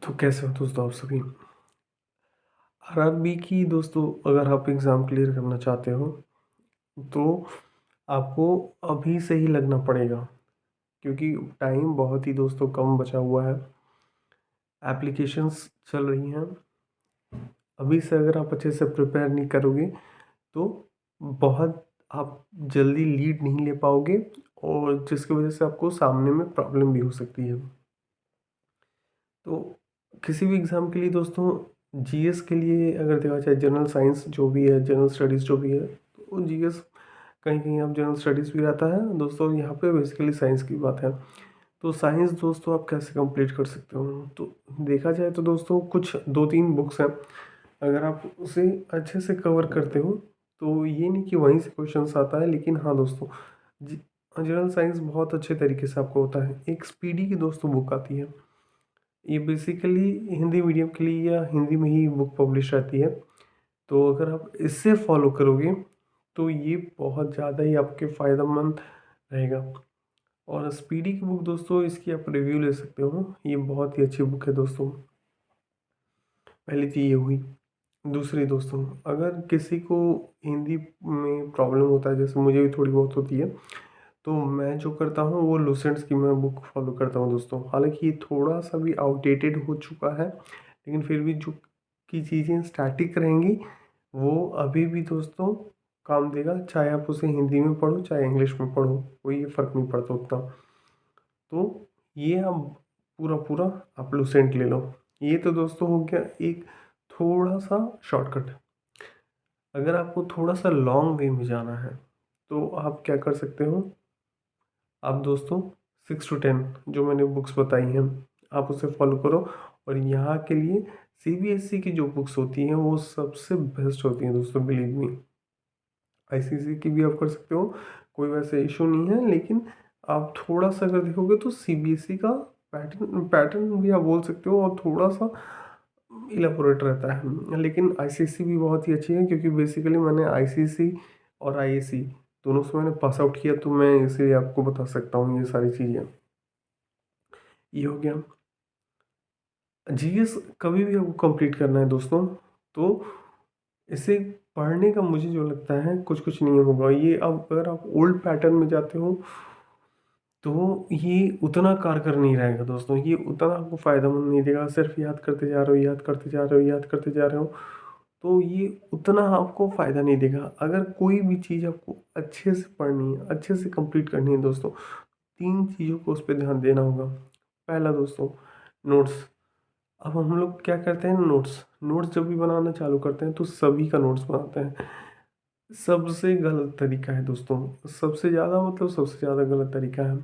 तो कैसे हो दोस्तों आप सभी। आरआरबी की दोस्तों अगर आप एग्ज़ाम क्लियर करना चाहते हो तो आपको अभी से ही लगना पड़ेगा, क्योंकि टाइम बहुत ही दोस्तों कम बचा हुआ है। एप्लीकेशंस चल रही हैं। अभी से अगर आप अच्छे से प्रिपेयर नहीं करोगे तो बहुत आप जल्दी लीड नहीं ले पाओगे, और जिसकी वजह से आपको सामने में प्रॉब्लम भी हो सकती है। तो किसी भी एग्ज़ाम के लिए दोस्तों जीएस के लिए अगर देखा जाए, जनरल साइंस जो भी है, जनरल स्टडीज़ जो भी है, तो जीएस कहीं कहीं आप जनरल स्टडीज़ भी रहता है दोस्तों। यहाँ पे बेसिकली साइंस की बात है। तो साइंस दोस्तों आप कैसे कंप्लीट कर सकते हो, तो देखा जाए तो दोस्तों कुछ दो तीन बुक्स हैं। अगर आप उसे अच्छे से कवर करते हो तो ये नहीं कि वहीं से क्वेश्चंस आता है, लेकिन हाँ दोस्तों, जनरल साइंस बहुत अच्छे तरीके से आपको होता है। एक स्पीडी की दोस्तों बुक आती है, ये बेसिकली हिंदी मीडियम के लिए या हिंदी में ही बुक पब्लिश रहती है। तो अगर आप इससे फॉलो करोगे तो ये बहुत ज़्यादा ही आपके फ़ायदेमंद रहेगा। और स्पीडी की बुक दोस्तों, इसकी आप रिव्यू ले सकते हो, ये बहुत ही अच्छी बुक है दोस्तों। पहली तो ये हुई। दूसरी दोस्तों, अगर किसी को हिंदी में प्रॉब्लम होता है, जैसे मुझे भी थोड़ी बहुत होती है, तो मैं जो करता हूँ वो लूसेंट्स की मैं बुक फॉलो करता हूँ दोस्तों। हालांकि ये थोड़ा सा भी आउटडेटेड हो चुका है, लेकिन फिर भी जो की चीज़ें स्टैटिक रहेंगी वो अभी भी दोस्तों काम देगा। चाहे आप उसे हिंदी में पढ़ो चाहे इंग्लिश में पढ़ो, कोई फ़र्क नहीं पड़ता उतना। तो ये आप पूरा पूरा आप लूसेंट ले लो। ये तो दोस्तों हो गया एक थोड़ा सा शॉर्टकट। अगर आपको थोड़ा सा लॉन्ग वे में जाना है तो आप क्या कर सकते हो, आप दोस्तों 6 to 10 जो मैंने बुक्स बताई हैं आप उसे फॉलो करो। और यहाँ के लिए सीबीएसई की जो बुक्स होती हैं वो सबसे बेस्ट होती हैं दोस्तों, बिलीव मी। आईसीएसई की भी आप कर सकते हो, कोई वैसे इशू नहीं है, लेकिन आप थोड़ा सा अगर देखोगे तो सीबीएसई का पैटर्न पैटर्न भी आप बोल सकते हो, और थोड़ा सा इलेबोरेट रहता है। लेकिन आईसीएसई भी बहुत ही अच्छी है, क्योंकि बेसिकली मैंने आईसीएसई और आईएससी दोनों से मैंने पास आउट किया, तो मैं इसीलिए आपको बता सकता हूँ ये सारी चीज़ें। ये हो गया। जीएस कभी भी आपको कंप्लीट करना है दोस्तों, तो इसे पढ़ने का मुझे जो लगता है कुछ कुछ नियम होगा। ये अब अगर आप ओल्ड पैटर्न में जाते हो तो ये उतना कारगर नहीं रहेगा दोस्तों, ये उतना आपको फ़ायदेमंद नहीं देगा। सिर्फ याद करते जा रहे हो, याद करते जा रहे हो, याद करते जा रहे हो, तो ये उतना आपको फ़ायदा नहीं देगा। अगर कोई भी चीज़ आपको अच्छे से पढ़नी है, अच्छे से कंप्लीट करनी है दोस्तों, तीन चीज़ों को उस पर ध्यान देना होगा। पहला दोस्तों, नोट्स। अब हम लोग क्या करते हैं, नोट्स नोट्स जब भी बनाना चालू करते हैं तो सभी का नोट्स बनाते हैं। सबसे गलत तरीका है दोस्तों, सबसे ज़्यादा मतलब सबसे ज़्यादा गलत तरीका है।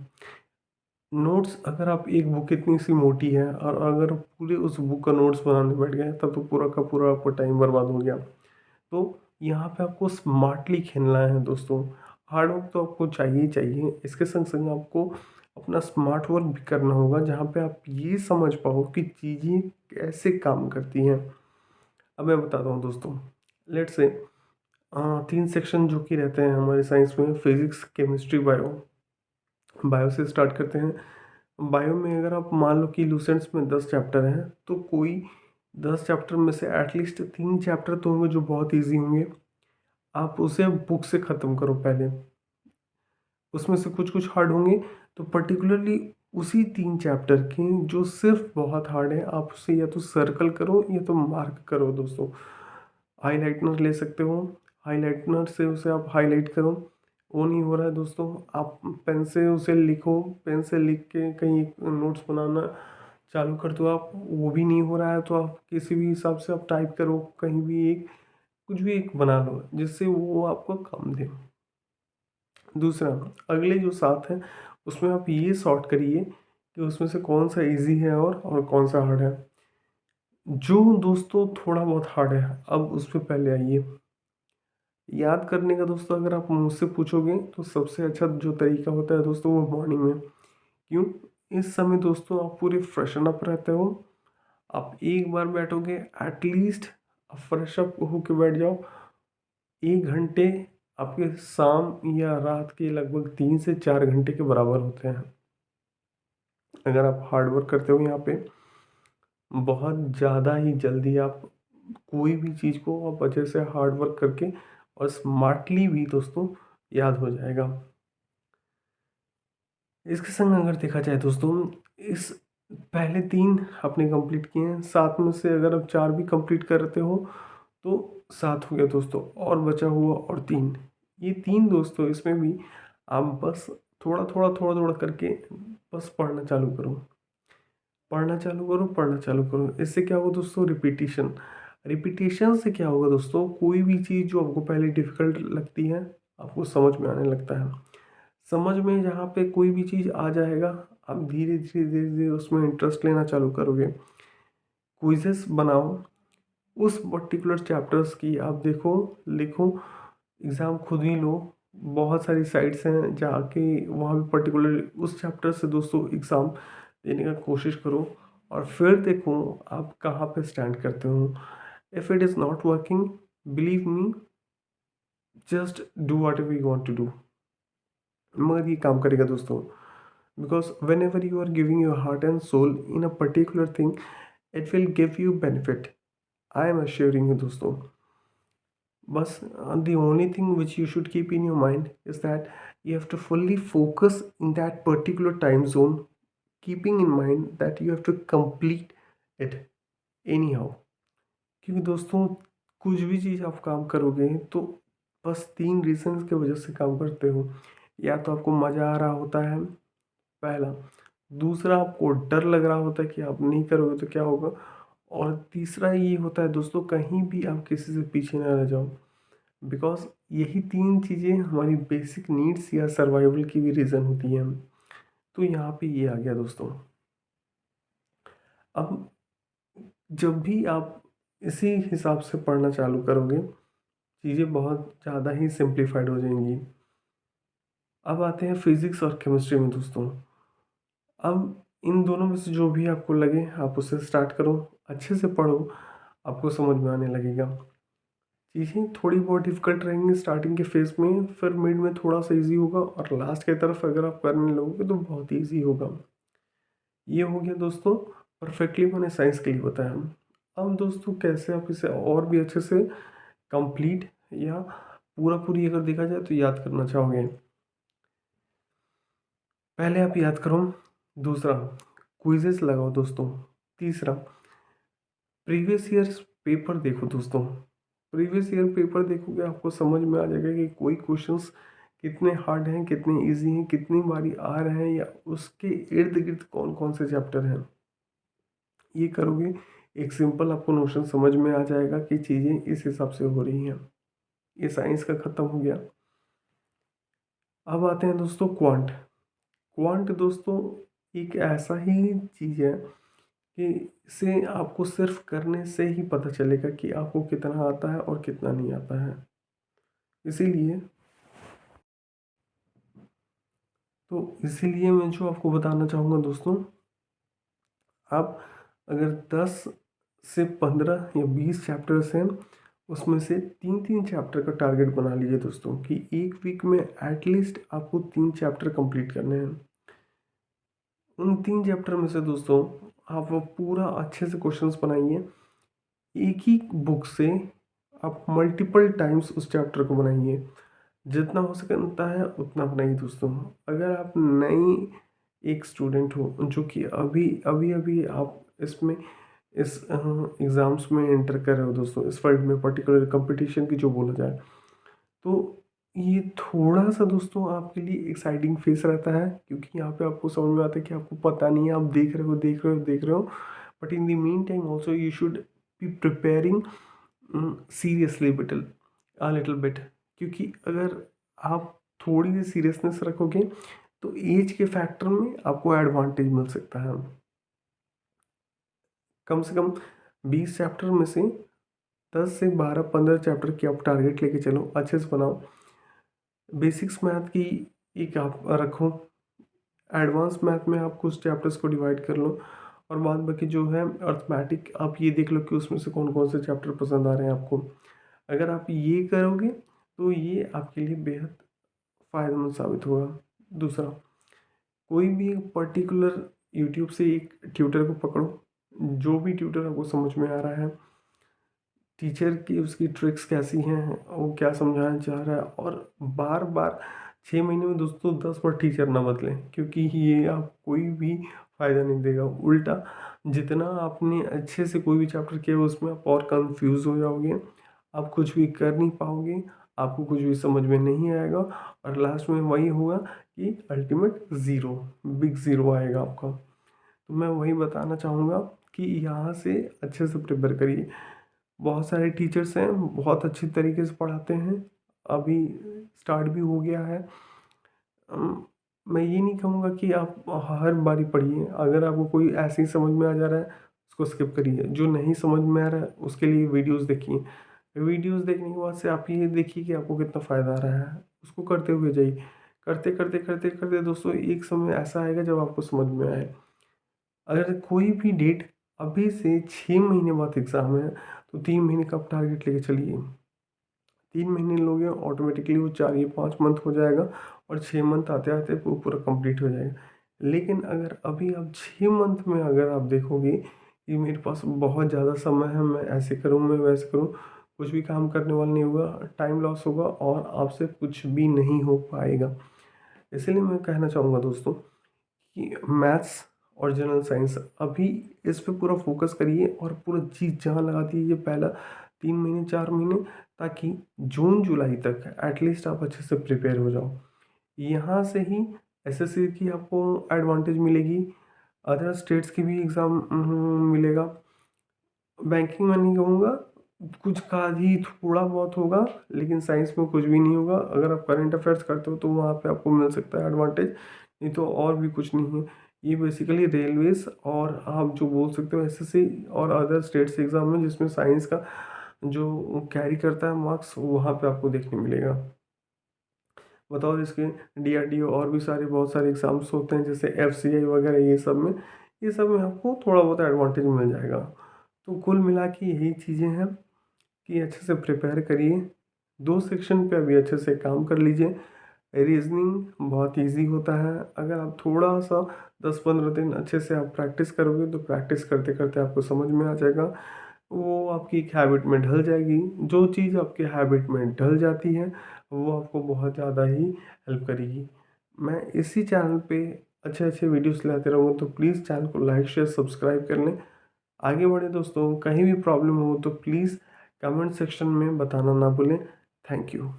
नोट्स, अगर आप एक बुक इतनी सी मोटी है और अगर पूरे उस बुक का नोट्स बनाने बैठ गए तब तो पूरा का पूरा आपका टाइम बर्बाद हो गया। तो यहाँ पे आपको स्मार्टली खेलना है दोस्तों। हार्ड वर्क तो आपको चाहिए ही चाहिए, इसके संग संग आपको अपना स्मार्ट वर्क भी करना होगा, जहाँ पे आप ये समझ पाओ कि चीज़ें कैसे काम करती हैं। अब मैं बताता हूँ दोस्तों, लेट से 3 सेक्शन जो कि रहते हैं हमारे साइंस में, फिजिक्स, केमिस्ट्री, बायो। बायो से स्टार्ट करते हैं। बायो में अगर आप मान लो कि लूसेंट्स में 10 चैप्टर हैं, तो कोई 10 चैप्टर में से एटलीस्ट 3 चैप्टर तो होंगे जो बहुत ईजी होंगे। आप उसे बुक से ख़त्म करो पहले। उसमें से कुछ कुछ हार्ड होंगे, तो पर्टिकुलरली उसी 3 चैप्टर के जो सिर्फ बहुत हार्ड है आप उसे या तो सर्कल करो या तो मार्क करो दोस्तों। हाइलाइटनर ले सकते हो, हाइलाइटनर से उसे आप हाईलाइट करो। वो नहीं हो रहा है दोस्तों, आप पेन से उसे लिखो, पेन से लिख के कहीं नोट्स बनाना चालू कर दो। आप वो भी नहीं हो रहा है तो आप किसी भी हिसाब से आप टाइप करो, कहीं भी एक कुछ भी एक बना लो जिससे वो आपको काम दे। दूसरा, अगले जो 7 हैं उसमें आप ये सॉर्ट करिए कि उसमें से कौन सा इजी है और कौन सा हार्ड है। जो दोस्तों थोड़ा बहुत हार्ड है, अब उस पर पहले आइए। याद करने का दोस्तों अगर आप मुझसे पूछोगे तो सबसे अच्छा जो तरीका होता है दोस्तों वो मॉर्निंग में। क्यों? इस समय दोस्तों आप पूरे फ्रेशन अप रहते हो। आप एक बार बैठोगे, एटलीस्ट फ्रेश अप होके बैठ जाओ। 1 घंटे आपके शाम या रात के लगभग 3 से 4 घंटे के बराबर होते हैं। अगर आप हार्ड वर्क करते हो यहाँ पे बहुत ज़्यादा ही जल्दी आप कोई भी चीज़ को आप अच्छे से हार्ड वर्क करके और स्मार्टली भी दोस्तों याद हो जाएगा। इसके संग अगर देखा जाए दोस्तों, इस पहले 3 आपने कंप्लीट किए हैं, 7 में से अगर आप 4 भी कंप्लीट करते हो तो 7 हो गया दोस्तों, और बचा हुआ और 3, ये 3 दोस्तों इसमें भी आप बस थोड़ा थोड़ा करके बस पढ़ना चालू करो, पढ़ना चालू करो, पढ़ना चालू करो। इससे क्या होगा दोस्तों, रिपीटिशन, रिपीटिशन से क्या होगा दोस्तों, कोई भी चीज़ जो आपको पहले डिफ़िकल्ट लगती है आपको समझ में आने लगता है। समझ में जहाँ पे कोई भी चीज़ आ जाएगा, आप धीरे धीरे उसमें इंटरेस्ट लेना चालू करोगे। क्विज़ेस बनाओ, उस पर्टिकुलर चैप्टर्स की आप देखो, लिखो, एग्ज़ाम खुद ही लो। बहुत सारी साइट्स हैं जाके वहाँ पे पर्टिकुलर उस चैप्टर से दोस्तों एग्ज़ाम देने का कोशिश करो, और फिर देखो आप कहाँ पे स्टैंड करते हो। If it is not working, believe me, just do whatever you want to do, मगर ये काम करेगा दोस्तों। Because whenever you are giving your heart and soul in a particular thing, it will give you benefit, I am assuring you दोस्तों। बस the only thing which you should keep in your mind is that you have to fully focus in that particular time zone, keeping in mind that you have to complete it anyhow। क्योंकि दोस्तों कुछ भी चीज़ आप काम करोगे तो बस 3 reasons की वजह से काम करते हो। या तो आपको मज़ा आ रहा होता है, पहला, दूसरा आपको डर लग रहा होता है कि आप नहीं करोगे तो क्या होगा, और तीसरा ये होता है दोस्तों कहीं भी आप किसी से पीछे ना रह जाओ। बिकॉज यही 3 चीज़ें हमारी बेसिक नीड्स या सर्वाइवल की भी रीज़न होती हैं। तो यहाँ पे ये आ गया दोस्तों। अब जब भी आप इसी हिसाब से पढ़ना चालू करोगे, चीज़ें बहुत ज़्यादा ही सिंप्लीफाइड हो जाएंगी। अब आते हैं फिज़िक्स और केमिस्ट्री में दोस्तों। अब इन दोनों में से जो भी आपको लगे आप उससे स्टार्ट करो, अच्छे से पढ़ो, आपको समझ में आने लगेगा। चीज़ें थोड़ी बहुत डिफ़िकल्ट रहेंगी स्टार्टिंग के फेज़ में, फिर मिड में थोड़ा सा ईजी होगा, और लास्ट की तरफ अगर आप करने लगोगे तो बहुत ईजी होगा। ये हो गया दोस्तों, परफेक्टली मैंने साइंस के लिए बताया। अब दोस्तों कैसे आप इसे और भी अच्छे से कंप्लीट या पूरा पूरी अगर देखा जाए तो याद करना चाहोगे, पहले आप याद करो, दूसरा क्विजेस लगाओ दोस्तों, तीसरा प्रीवियस ईयर्स पेपर देखो दोस्तों। प्रीवियस ईयर पेपर देखोगे आपको समझ में आ जाएगा कि कोई क्वेश्चंस कितने हार्ड हैं, कितने इजी हैं, कितनी बारी आ रहे हैं, या उसके इर्द गिर्द कौन कौन से चैप्टर हैं। ये करोगे, एक सिंपल आपको नोशन समझ में आ जाएगा कि चीज़ें इस हिसाब से हो रही हैं। ये साइंस का ख़त्म हो गया। अब आते हैं दोस्तों क्वांट। क्वांट दोस्तों एक ऐसा ही चीज़ है कि इसे आपको सिर्फ करने से ही पता चलेगा कि आपको कितना आता है और कितना नहीं आता है। इसीलिए इसीलिए मैं जो आपको बताना चाहूँगा दोस्तों, आप अगर 10 से 15 या 20 चैप्टर्स हैं, उसमें से 3-3 चैप्टर का टारगेट बना लीजिए दोस्तों, कि एक वीक में एटलीस्ट आपको 3 चैप्टर कंप्लीट करने हैं। उन 3 चैप्टर में से दोस्तों आप वो पूरा अच्छे से क्वेश्चंस बनाइए। एक ही बुक से आप मल्टीपल टाइम्स उस चैप्टर को बनाइए, जितना हो सकता है उतना बनाइए दोस्तों। अगर आप नई एक स्टूडेंट हो जो कि अभी अभी अभी आप इसमें इस एग्ज़ाम्स में एंटर कर रहे हो दोस्तों, इस फील्ड में पर्टिकुलर कंपटीशन की जो बोला जाए, तो ये थोड़ा सा दोस्तों आपके लिए एक्साइटिंग फेस रहता है, क्योंकि यहाँ पे आपको समझ में आता है कि आपको पता नहीं है, आप देख रहे हो देख रहे हो देख रहे हो, but in the meantime also you should be preparing seriously bit a little bit. क्योंकि अगर आप थोड़ी सी सीरियसनेस रखोगे तो एज के फैक्टर में आपको एडवांटेज मिल सकता है। कम से कम 20 चैप्टर में से 10 से 12-15 चैप्टर की आप टारगेट लेके चलो, अच्छे से बनाओ। बेसिक्स मैथ की एक आप रखो, एडवांस मैथ में आप कुछ चैप्टर्स को डिवाइड कर लो, और बाद बाकी जो है अर्थमेटिक आप ये देख लो कि उसमें से कौन कौन से चैप्टर पसंद आ रहे हैं आपको। अगर आप ये करोगे तो ये आपके लिए बेहद फ़ायदेमंद साबित होगा। दूसरा, कोई भी एक पर्टिकुलर यूट्यूब से एक ट्यूटर को पकड़ो, जो भी ट्यूटर आपको समझ में आ रहा है, टीचर की उसकी ट्रिक्स कैसी हैं, वो क्या समझाना चाह रहा है, और बार बार 6 महीने में दोस्तों 10 बार टीचर ना बदलें, क्योंकि ये आप कोई भी फ़ायदा नहीं देगा। उल्टा जितना आपने अच्छे से कोई भी चैप्टर किया उसमें आप और कंफ्यूज हो जाओगे, आप कुछ भी कर नहीं पाओगे, आपको कुछ भी समझ में नहीं आएगा, और लास्ट में वही होगा कि अल्टीमेट ज़ीरो, बिग ज़ीरो आएगा आपका। तो मैं वही बताना चाहूँगा कि यहाँ से अच्छे से प्रिपेयर करिए। बहुत सारे टीचर्स हैं, बहुत अच्छी तरीके से पढ़ाते हैं, अभी स्टार्ट भी हो गया है। मैं ये नहीं कहूँगा कि आप हर बारी पढ़िए, अगर आपको कोई ऐसे ही समझ में आ जा रहा है उसको स्किप करिए, जो नहीं समझ में आ रहा है उसके लिए वीडियोस देखिए। वीडियोस देखने के बाद से आप ये देखिए कि आपको कितना फ़ायदा आ रहा है, उसको करते हुए जाइए। करते करते करते करते दोस्तों एक समय ऐसा आएगा जब आपको समझ में आए। अगर कोई भी डेट अभी से 6 महीने बाद एग्ज़ाम है तो 3 महीने का आप टारगेट लेके चलिए। 3 महीने लोगे ऑटोमेटिकली वो 4 या 5 मंथ हो जाएगा, और 6 मंथ आते आते वो पूरा कंप्लीट हो जाएगा। लेकिन अगर अभी आप 6 मंथ में अगर आप देखोगे कि मेरे पास बहुत ज़्यादा समय है, मैं ऐसे करूँ, मैं वैसे करूँ, कुछ भी काम करने वाला नहीं होगा, टाइम लॉस होगा और आपसे कुछ भी नहीं हो पाएगा। इसलिए मैं कहना चाहूँगा दोस्तों कि मैथ्स और जनरल साइंस अभी इस पे पूरा फोकस करिए और पूरा जी जान लगा दीजिए पहला 3 महीने 4 महीने, ताकि जून जुलाई तक एटलीस्ट आप अच्छे से प्रिपेयर हो जाओ। यहाँ से ही एसएससी की आपको एडवांटेज मिलेगी, अदर स्टेट्स की भी एग्ज़ाम मिलेगा। बैंकिंग में नहीं कहूँगा, कुछ का ही थोड़ा बहुत होगा, लेकिन साइंस में कुछ भी नहीं होगा। अगर आप करंट अफेयर्स करते हो तो वहाँ पे आपको मिल सकता है एडवांटेज, नहीं तो और भी कुछ नहीं है। ये बेसिकली रेलवेज और आप जो बोल सकते हो एसएससी और अदर स्टेट्स एग्ज़ाम में जिसमें साइंस का जो कैरी करता है मार्क्स, वहाँ पे आपको देखने मिलेगा। बताओ इसके डीआरडीओ और भी सारे बहुत सारे एग्ज़ाम्स होते हैं जैसे एफसीआई वगैरह, ये सब में आपको थोड़ा बहुत एडवांटेज मिल जाएगा। तो कुल मिला के यही चीज़ें हैं कि अच्छे से प्रिपेयर करिए। 2 सेक्शन पे अभी अच्छे से काम कर लीजिए। रीजनिंग बहुत इजी होता है, अगर आप थोड़ा सा 10-15 दिन अच्छे से आप प्रैक्टिस करोगे तो प्रैक्टिस करते करते आपको समझ में आ जाएगा, वो आपकी एक हैबिट में ढल जाएगी। जो चीज़ आपकी हैबिट में ढल जाती है वो आपको बहुत ज़्यादा ही हेल्प करेगी। मैं इसी चैनल पे अच्छे अच्छे वीडियोस लाते रहूँगा, तो प्लीज़ चैनल को लाइक शेयर सब्सक्राइब कर लें। आगे बढ़े दोस्तों, कहीं भी प्रॉब्लम हो तो प्लीज़ कमेंट सेक्शन में बताना ना भूलें। Thank you.